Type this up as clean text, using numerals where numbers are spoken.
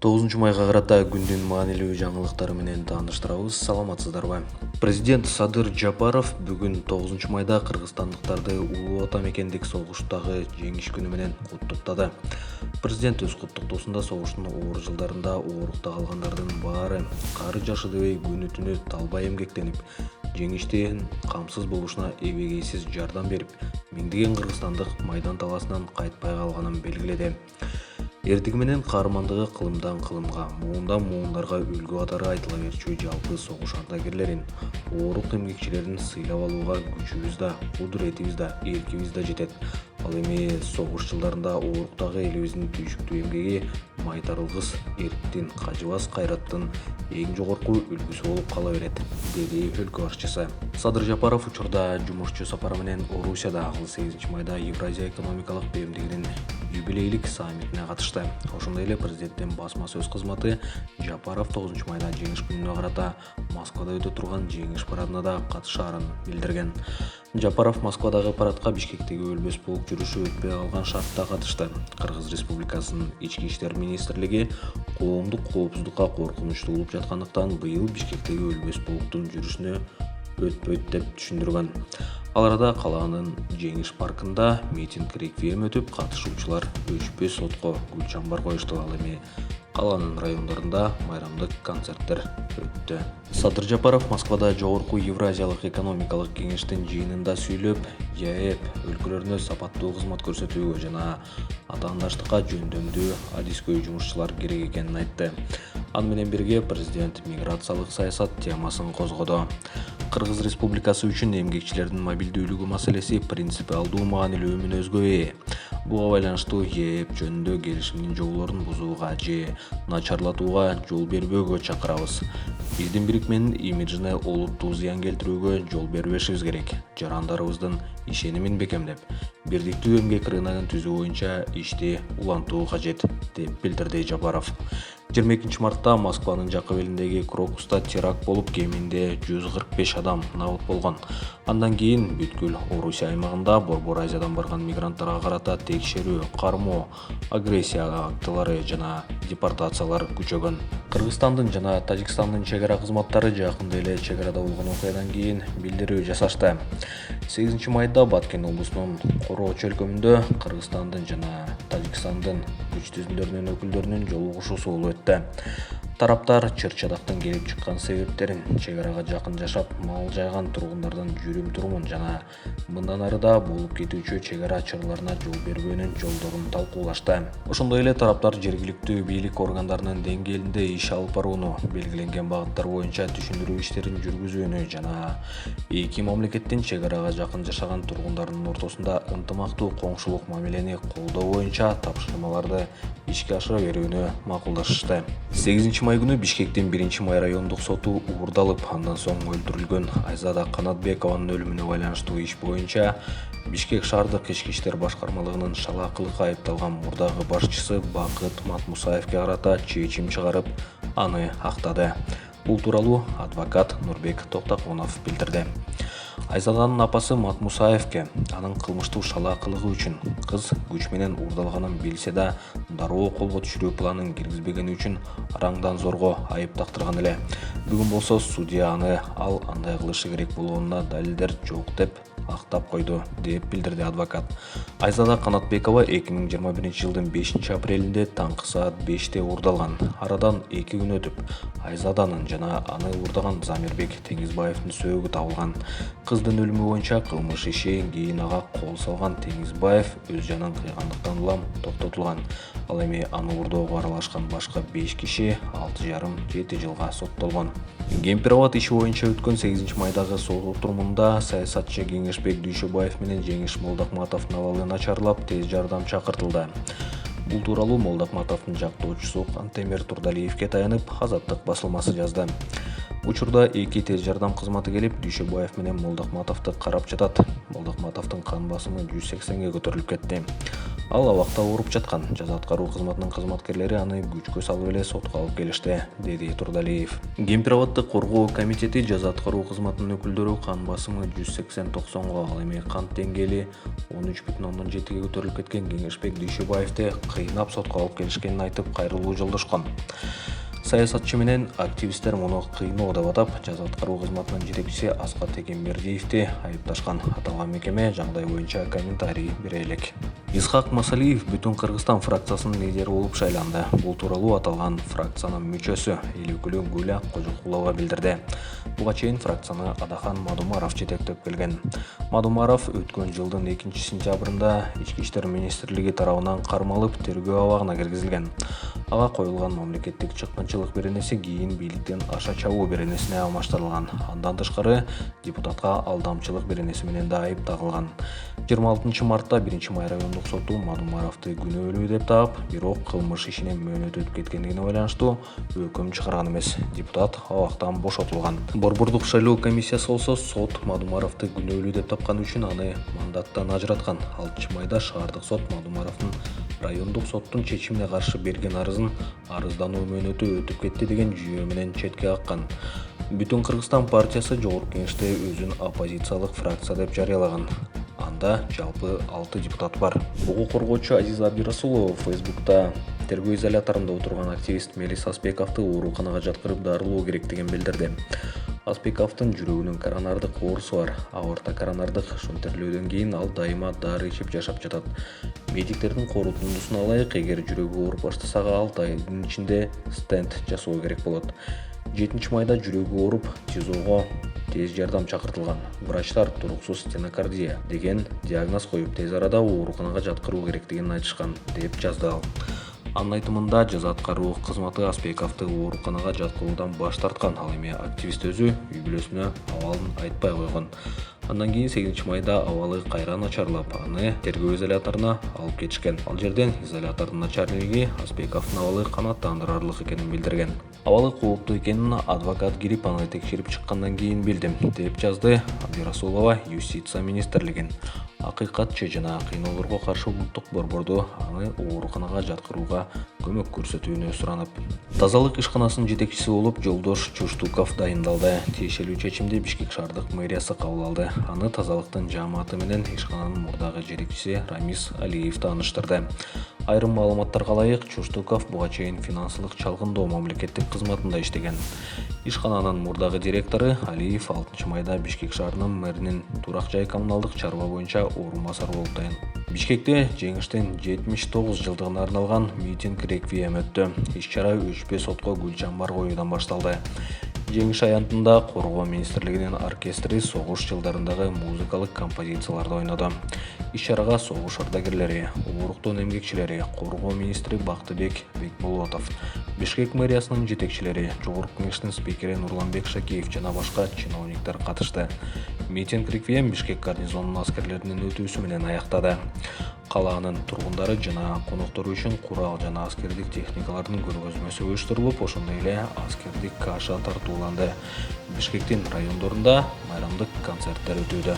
9 майга карата күндүн маанилүү жаңылыктары менен тааныштырабыз. Саламатсыздарбы? Президент Садыр Жапаров бүгүн 9 майда кыргызстандыктарды Улуу Ата мекендик согуштагы жеңиш күнү менен куттуктады. Президент өз куттуктоосунда согуштун оор жылдарында оорукта калгандардын баары кары жашы дебей күнү-түнү талбай эмгектенип, жеңиштин камсыз болушуна эбегейсиз жардам берип, миңдеген кыргызстандык майдан талаасынан кайтпай калганын белгиледи. Эрдиги менен каармандыгы кылымдан кылымга, муундан муундарга үлгү катары айтыла берчү жалпы согуш ардагерлерин, оорук эмгекчилерин сыйлап алууга күчүбүз да, кудуретибиз да, эркибиз да жетет. Ал эми согуш жылдарында ооруктагы элибиздин түйшүктүү эмгеги майтарылгыс эрктин, кажыбас кайраттын эң жогорку үлгүсү болуп кала берет, деди өлкө башчысы. Садыр Жапаров учурда жумушчу сапары менен Орусияда 8 майда Евразия экономикалык беримдигинин юбилейлик саммитине катышты. Ошондой эле президенттин басма сөз кызматы Жапаров 9 майда жеңиш күнүнө карата Москвада өтө турган жеңиш парадына да катышаарын билдирген. Жапаров Москвадагы парадка Бишкектеги өлбөс полк жүрүшү өтпөй калган шартта катышты. Кыргыз Республикасынын ички иштер министрлиги коомдук коопсуздукка коркунучтуу болуп жаткандыктан быйыл Бишкектеги өлбөс полктун жүрүшүнө өтпөйт деп түшүндүргөн. Ал арада калаанын Жеңиш паркында митинг реквием өтүп, катышуучулар өчпөс отко гүл чамбар коюшту. Ал эми калаанын райондорунда майрамдык концерттер өттү. Садыр Жапаров Москвада жогорку Евразиялык экономикалык кеңештин жыйынында сүйлөп, ЕАЭП өлкөлөрүнө сапаттуу кызмат көрсөтүүгө жана атаандаштыкка жөндөмдүү адискөй жумушчулар керек экенин айтты. Аны менен бирге президент миграциялык саясат темасын козгоду. Кыргыз Республикасы үчүн эмгекчилердин мобилдүүлүгү маселеси принципиалдуу маанилүү мүнөзгө ээ. Буга байланыштуу ЕАЭП жөнүндө келишимдин жоболорун бузууга же начарлатууга жол бербөөгө чакырабыз. Биздин бирикменин имиджине олуттуу зыян келтирүүгө жол бербешибиз керек. Жарандарыбыздын ишенимин бекемдеп, бирдиктүү эмгек рыногун түзүү боюнча ишти улантуу кажет, деп билдирди Жапаров. 22 мартта Москванын жакы белиндеги Крокуста теракт болуп, кеминде 145 адам набыт болгон. Андан кийин бүткүл Орусия аймагында Борбор Азиядан барган мигранттарга карата текшерүү, кармоо, агрессия актылары жана депортациялар күчөгөн. Кыргызстандын жана Тажикстандын чегара кызматтары жакында эле чегарада болгон окуядан кийин билдирүү жасашты. 8 майда Баткен облусунун Короочу өлкөмүндө Кыргызстандын жана Тажикстандын күч түзүмдөрүнүн өкүлдөрүнүн жолугушуусу болуп өттү. Тараптар чыр-чадактын келип чыккан себептерин, чегарага жакын жашап мал жайган тургундардын жүрүм-турумун жана мындан арыда болуп кетүүчү чегара чырларына жол бербөөнүн жолдорун талкуулашты. Ошондой эле тараптар жергиликтүү бийлик органдарынын деңгээлинде иш алып барууну, белгиленген багыттар боюнча түшүндүрүү иштерин жүргүзүүнү жана эки мамлекеттин чегарага жакын жашаган тургундарынын ортосунда ынтымактуу коңшулук мамилени колдоо боюнча тапшырмаларды ишке ашыра берүүнү макулдашышты. 8 май күнү Бишкектин 1 райондук соту уурдалып, андан соң өлтүрүлгөн Айзада Канатбекованын өлүмүнө байланыштуу иш боюнча Бишкек шаардык ички иштер башкармалыгынын шалаакылыкка айыпталган мурдагы башчысы Бакыт Матмусаевке карата чечим чыгарып, аны актады. Бул тууралуу адвокат Нурбек Токтоконов билдирди. Айзаданын апасы Матмусаевке анын кылмыштуу шалаакылыгы үчүн кыз күч менен уурдалганын билсе да, дароо колго түшүрүү планын киргизбегени үчүн араңдан зорго айып тактырган эле. Бүгүн болсо судья аны ал андай кылышы керек болгонуна далилдер жок деп актап койду, деп билдирди адвокат. Айзада Канатбекова 2021 жылдын 5 апрелинде таңкы саат 5-те уурдалган. Арадан 2 күн өтүп, Айзаданын жана аны уурдаган Замирбек Теңизбаевдин сөөгү табылган. Кыздын өлүмү боюнча кылмыш иши кийин ага кол салган Теңизбаев өз жанын кыйгандыктан улам токтотулган. Ал эми аны уурдоого аралашкан башка 5 киши 6,5-7 жылга соттолгон. Кемпир-абад иши боюнча өткөн 8 майдагы сот отурумунда саясатчы Кеңешбек Дүйшөбаев менен Жеңиш Молдокматовдун абалы начарлап, тез жардам чакыртылды. Бул тууралуу Молдокматовдун жактоочусу Кантемир Турдалиевке таянып, Азаттык басылмасы жазды. Учурда эки тез жардам кызматы келип, Дүйшөбаев менен Молдокматовду карап жатат. Молдокматовдун кан басымы 180-ге көтөрүлүп кетти. Ал абакта ооруп жаткан. Жаза аткаруу кызматынын кызматкерлери аны күчкө салып эле сотко алып келишти, деди Турдалиев. Гемпирабадды коргоо комитети жаза аткаруу кызматынын өкүлдөрү кан басымы 180-90го, ал эми кант деңгээли 13,7ге көтөрүлүп кеткен Кеңешбек Дүйшөбаевди кыйнап сотко алып келишкенин айтып кайрылуу жолдошкон. Саясатчы менен активисттер муну кыйноо деп атап, жаза аткаруу кызматынын жетекчиси Аскат Экенбердиевди айыпташкан. Аталган мекеме жагдай боюнча комментарий бере элек. Исхак Масалиев Бүтүн Кыргызстан фракциясынын лидери болуп шайланды. Бул тууралуу аталган фракциянын мүчөсү эл өкүлү Гүлә Кожокулова билдирди. Буга чейин фракцияны Адахан Мадумаров жетектеп келген. Мадумаров өткөн жылдын 2-сентябрында Ички иштер министрлиги тарабынан кармалып, тергөө абагына киргизилген. Ага коюлган мамлекеттик чыккынчылык беренеси кийин бийликтен аша чабуу беренесине алмаштырылган. Андан тышкары депутатка алдамчылык беренеси менен да айып тагылган. 26 мартта 1-Май райондук соту Мадумаровду күнөөлүү деп таап, бирок кылмыш ишинин мөөнөтү өтүп кеткендигине байланыштуу өкүм чыгарган эмес. Депутат абактан бошотулган. Борбордук шайлоо комиссиясы болсо сот Мадумаровду күнөөлүү деп тапкан үчүн аны мандаттан ажыраткан. 6-майда шаардык сот Мадумаровдун райондук соттун чечимине каршы берген арызын арыздануу мөөнөтү өтүп кетти деген жүйө менен четке каккан. Бүтүн Кыргызстан партиясы Жогорку Кеңеште өзүн оппозициялык фракция деп жарыялаган. Анда жалпы 6 депутат бар. Укук коргоочу Азиза Абдирасулова Фейсбукта тергөө изоляторунда отурган активист Мелис Аспековду ооруканага жаткырып дарылоо керектигин билдирди. Аспековдун жүрөгүнүн коронардык оорусу бар. Аорта коронардык шунтерлөөдөн кийин ал дайыма дары ичип жашап жатат. Медиктердин корутундусуна ылайык, эгер жүрөгү ооруп баштаса 6 айдын ичинде стенд жасоо керек болот. 7-майда жүрөгү ооруп, ТИЗОго тез жардам чакыртылган. Врачтар туруксуз стенокардия деген диагноз коюп, тез арада ооруканага жаткыруу керектигин айтышкан, деп жазды ал. Анын айтымында жаза аткаруу кызматы Аспековду ооруканага жаткыруудан баш тарткан. Ал эми активист өзү үй бүлөсүнө абалын айтпай койгон. Андан кийин 8-майда абалы кайра начарлап, аны тергөө изоляторуна алып кетишкен. Ал жерден изолятордун начальниги Аспековдун абалы канааттандырарлык экенин билдирген. Абалы кооптуу экенин адвокат кирип аны текшерип чыккандан кийин билдим, деп жазды Абдирасулова Юстиция министрлигин. Акыйкатчы жана кыйноолорго каршы улуттук борборду аны ооруканага жаткырууга көмөк көрсөтүүнү суранып. Тазалык ишканасынын жетекчиси болуп Жолдош Чуштуков дайындалды. Тиешелүү чечимди Бишкек шаардык мэриясы кабыл алды. Аны тазалыктын жааматы менен ишкананын мурдагы жетекчиси Рамис Алиев тааныштырды. Айрым маалыматтарга ылайык, Чуштуков буга чейин финансылык чалгындоо мамлекеттик кызматында иштеген. Ишкананын мурдагы директору Алиев 6-майда Бишкек шаарынын мэринин турак жай коммуналдык чарба боюнча орун басары болуп таян. Бишкекте жеңиштин 79 жылдыгына арналган митинг реквием өттү. Иш-чара өчпө сотко гүл чамбар коюудан башталды. Жеңиш аянтында Коргоо министрлигинин оркестри согуш жылдарындагы музыкалык композицияларды ойноду. Иш-чарага согуш ардагерлери, ооруктун эмгекчилери, Коргоо министри Бактыбек Бекболотов, Бишкек мэриясынын жетекчилери, Жогорку Кеңештин спикери Нурланбек Шакеев жана башка чиновниктер катышты. Митинг реквием Бишкек гарнизонунун аскерлеринин өтүүсү менен аяктады. Калаанын тургундары жана коноктору үчүн курал жана аскердик техникалардын көргөзмөсү уюштурулуп, ошондой эле аскердик каша тартууланды. Бишкектин райондорунда майрамдык концерттер өтүүдө.